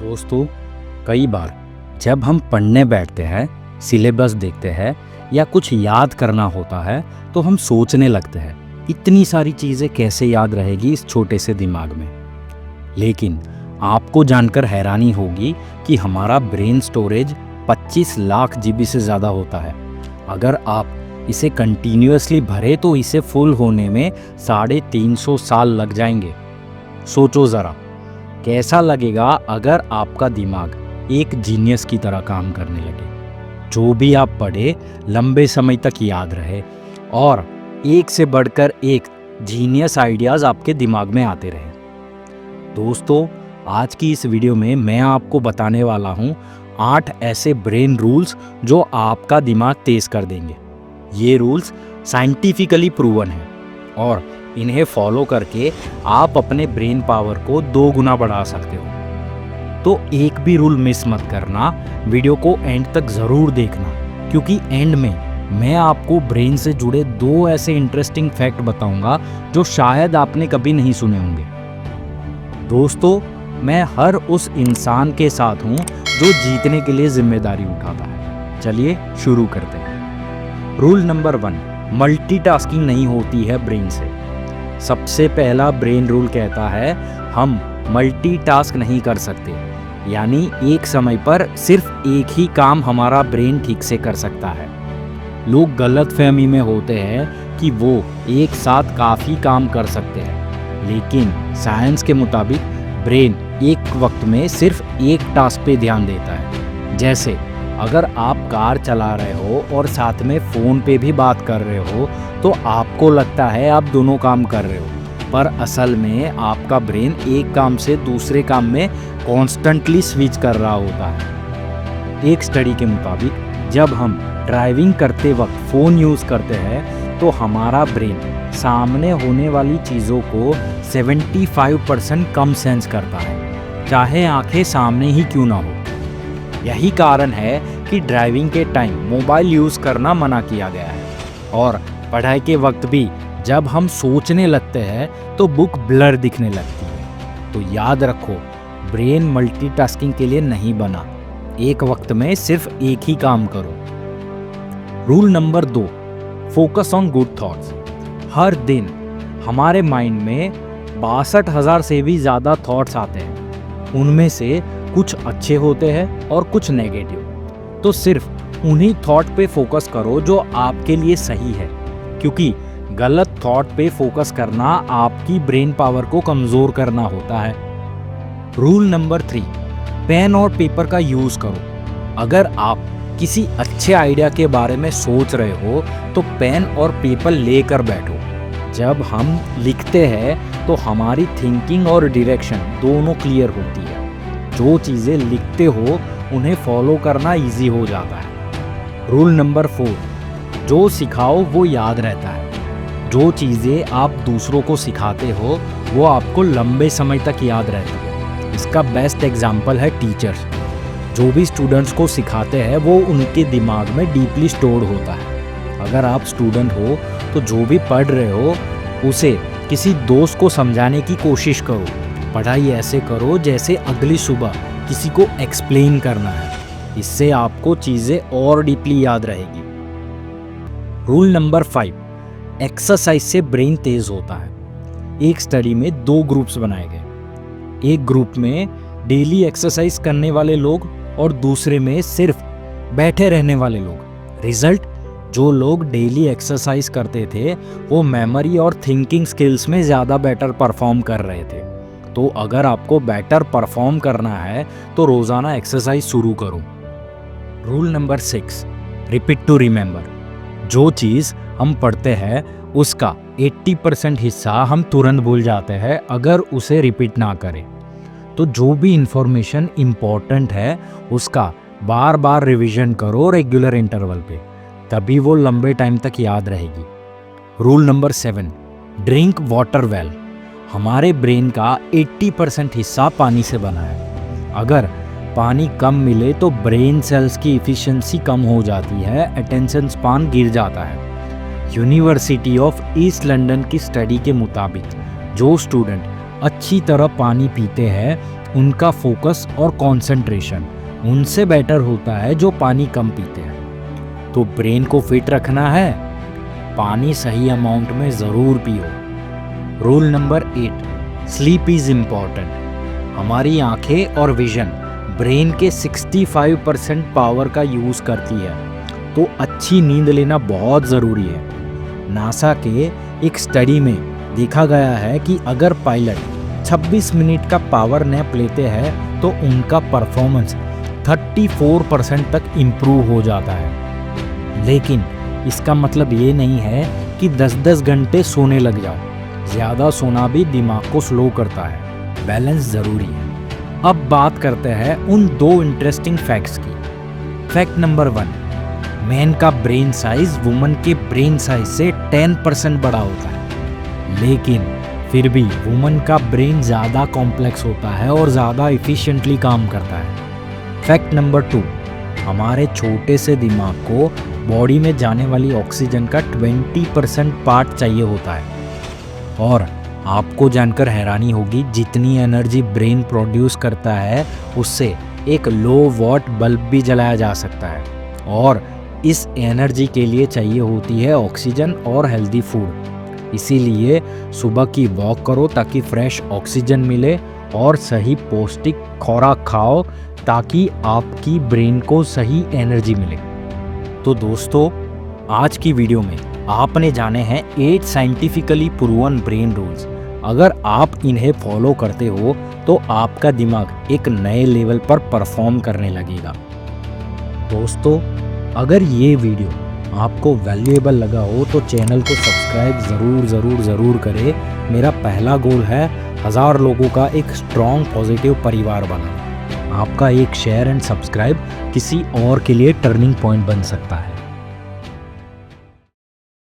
दोस्तों, कई बार जब हम पढ़ने बैठते हैं, सिलेबस देखते हैं या कुछ याद करना होता है तो हम सोचने लगते हैं इतनी सारी चीज़ें कैसे याद रहेगी इस छोटे से दिमाग में। लेकिन आपको जानकर हैरानी होगी कि हमारा ब्रेन स्टोरेज 25 लाख जीबी से ज़्यादा होता है। अगर आप इसे कंटिन्यूअसली भरे तो इसे फुल होने में 350 साल लग जाएंगे। सोचो ज़रा, कैसा लगेगा अगर आपका दिमाग एक जीनियस की तरह काम करने लगे। जो भी आप पढ़े लंबे समय तक याद रहे और एक से बढ़कर एक जीनियस आइडियाज़ आपके दिमाग में आते रहे। दोस्तों, आज की इस वीडियो में मैं आपको बताने वाला हूँ 8 ऐसे ब्रेन रूल्स जो आपका दिमाग तेज कर देंगे। ये रूल्स साइंटिफिकली प्रूवन हैं और इन्हें फॉलो करके आप अपने ब्रेन पावर को 2 गुना बढ़ा सकते हो। तो एक भी रूल मिस मत करना, वीडियो को एंड तक ज़रूर देखना, क्योंकि एंड में मैं आपको ब्रेन से जुड़े 2 ऐसे इंटरेस्टिंग फैक्ट बताऊंगा जो शायद आपने कभी नहीं सुने होंगे। दोस्तों, मैं हर उस इंसान के साथ हूँ जो जीतने के लिए जिम्मेदारी उठाता है। चलिए शुरू करते हैं। रूल नंबर 1, मल्टीटास्किंग नहीं होती है ब्रेन से। सबसे पहला ब्रेन रूल कहता है हम मल्टीटास्क नहीं कर सकते, यानी एक समय पर सिर्फ एक ही काम हमारा ब्रेन ठीक से कर सकता है। लोग गलतफहमी में होते हैं कि वो एक साथ काफ़ी काम कर सकते हैं, लेकिन साइंस के मुताबिक ब्रेन एक वक्त में सिर्फ एक टास्क पे ध्यान देता है। जैसे अगर आप कार चला रहे हो और साथ में फ़ोन पे भी बात कर रहे हो तो आपको लगता है आप दोनों काम कर रहे हो, पर असल में आपका ब्रेन एक काम से दूसरे काम में कॉन्स्टेंटली स्विच कर रहा होता है। एक स्टडी के मुताबिक जब हम ड्राइविंग करते वक्त फ़ोन यूज़ करते हैं तो हमारा ब्रेन सामने होने वाली चीज़ों को 75% कम सेंस करता है, चाहे आंखें सामने ही क्यों ना हो। यही कारण है कि ड्राइविंग के टाइम मोबाइल यूज़ करना मना किया गया है, और पढ़ाई के वक्त भी जब हम सोचने लगते हैं तो बुक ब्लर दिखने लगती है। तो याद रखो, ब्रेन मल्टीटास्किंग के लिए नहीं बना, एक वक्त में सिर्फ एक ही काम करो। Rule number 2, focus on good thoughts. हर दिन हमारे माइंड में 62,000 से भी ज़्यादा थॉट्स आते हैं। उनमें से कुछ अच्छे होते हैं और कुछ नेगेटिव। तो सिर्फ उन्हीं थॉट पे फोकस करो जो आपके लिए सही है, क्योंकि गलत थॉट पे फोकस करना आपकी ब्रेन पावर को कमज़ोर करना होता है। रूल नंबर 3, पेन और पेपर का यूज़ करो। अगर आप किसी अच्छे आइडिया के बारे में सोच रहे हो तो पेन और पेपर लेकर बैठो। जब हम लिखते हैं तो हमारी थिंकिंग और डायरेक्शन दोनों क्लियर होती है। जो चीज़ें लिखते हो उन्हें फॉलो करना इजी हो जाता है। रूल नंबर 4, जो सिखाओ वो याद रहता है। जो चीज़ें आप दूसरों को सिखाते हो वो आपको लंबे समय तक याद रहती है। इसका बेस्ट एग्जाम्पल है टीचर्स। जो भी स्टूडेंट्स को सिखाते हैं वो उनके दिमाग में डीपली स्टोर्ड होता है। अगर आप स्टूडेंट हो तो जो भी पढ़ रहे हो उसे किसी दोस्त को समझाने की कोशिश करो। पढ़ाई ऐसे करो जैसे अगली सुबह किसी को एक्सप्लेन करना है। इससे आपको चीज़ें और डीपली याद रहेगी। रूल नंबर 5, एक्सरसाइज से ब्रेन तेज होता है। एक स्टडी में 2 ग्रुप्स बनाए गए। एक ग्रुप में डेली एक्सरसाइज करने वाले लोग और दूसरे में सिर्फ बैठे रहने वाले लोग। रिजल्ट, जो लोग डेली एक्सरसाइज करते थे वो मेमोरी और थिंकिंग स्किल्स में ज़्यादा बेटर परफॉर्म कर रहे थे। तो अगर आपको बेटर परफॉर्म करना है तो रोज़ाना एक्सरसाइज शुरू करो। Rule number 6, repeat to remember. जो चीज़ हम पढ़ते हैं उसका 80% हिस्सा हम तुरंत भूल जाते हैं अगर उसे रिपीट ना करें। तो जो भी इंफॉर्मेशन इम्पोर्टेंट है उसका बार बार रिवीजन करो रेगुलर इंटरवल पे, तभी वो लंबे टाइम तक याद रहेगी। Rule number 7, drink water well. हमारे ब्रेन का 80% हिस्सा पानी से बना है। अगर पानी कम मिले तो ब्रेन सेल्स की इफ़िशियंसी कम हो जाती है, अटेंशन स्पान गिर जाता है। यूनिवर्सिटी ऑफ ईस्ट लंदन की स्टडी के मुताबिक जो स्टूडेंट अच्छी तरह पानी पीते हैं उनका फोकस और कंसंट्रेशन उनसे बेटर होता है जो पानी कम पीते हैं। तो ब्रेन को फिट रखना है, पानी सही अमाउंट में ज़रूर पियो। Rule number 8, sleep is important. हमारी आंखें और विजन ब्रेन के 65% पावर का यूज़ करती है, तो अच्छी नींद लेना बहुत ज़रूरी है। नासा के एक स्टडी में देखा गया है कि अगर पायलट 26 मिनट का पावर नैप लेते हैं तो उनका परफॉर्मेंस 34% तक इम्प्रूव हो जाता है। लेकिन इसका मतलब ये नहीं है कि 10-10 घंटे सोने लग जाओ। ज़्यादा सोना भी दिमाग को स्लो करता है, बैलेंस ज़रूरी है। अब बात करते हैं उन 2 इंटरेस्टिंग फैक्ट्स की। फैक्ट नंबर 1, मैन का ब्रेन साइज वुमन के ब्रेन साइज से 10% बड़ा होता है, लेकिन फिर भी वुमन का ब्रेन ज़्यादा कॉम्प्लेक्स होता है और ज़्यादा इफ़िशिएंटली काम करता है। फैक्ट नंबर 2, हमारे छोटे से दिमाग को बॉडी में जाने वाली ऑक्सीजन का 20% पार्ट चाहिए होता है। और आपको जानकर हैरानी होगी, जितनी एनर्जी ब्रेन प्रोड्यूस करता है उससे एक लो वॉट बल्ब भी जलाया जा सकता है। और इस एनर्जी के लिए चाहिए होती है ऑक्सीजन और हेल्दी फूड। इसीलिए सुबह की वॉक करो ताकि फ्रेश ऑक्सीजन मिले और सही पौष्टिक खुराक खाओ ताकि आपकी ब्रेन को सही एनर्जी मिले। तो दोस्तों, आज की वीडियो में आपने जाने हैं 8 साइंटिफिकली प्रूवन ब्रेन रूल्स। अगर आप इन्हें फॉलो करते हो तो आपका दिमाग एक नए लेवल पर परफॉर्म करने लगेगा। दोस्तों, अगर ये वीडियो आपको वैल्यूएबल लगा हो तो चैनल को सब्सक्राइब ज़रूर करें। मेरा पहला गोल है 1000 लोगों का एक स्ट्रॉन्ग पॉजिटिव परिवार बनाना। आपका एक शेयर एंड सब्सक्राइब किसी और के लिए टर्निंग पॉइंट बन सकता है।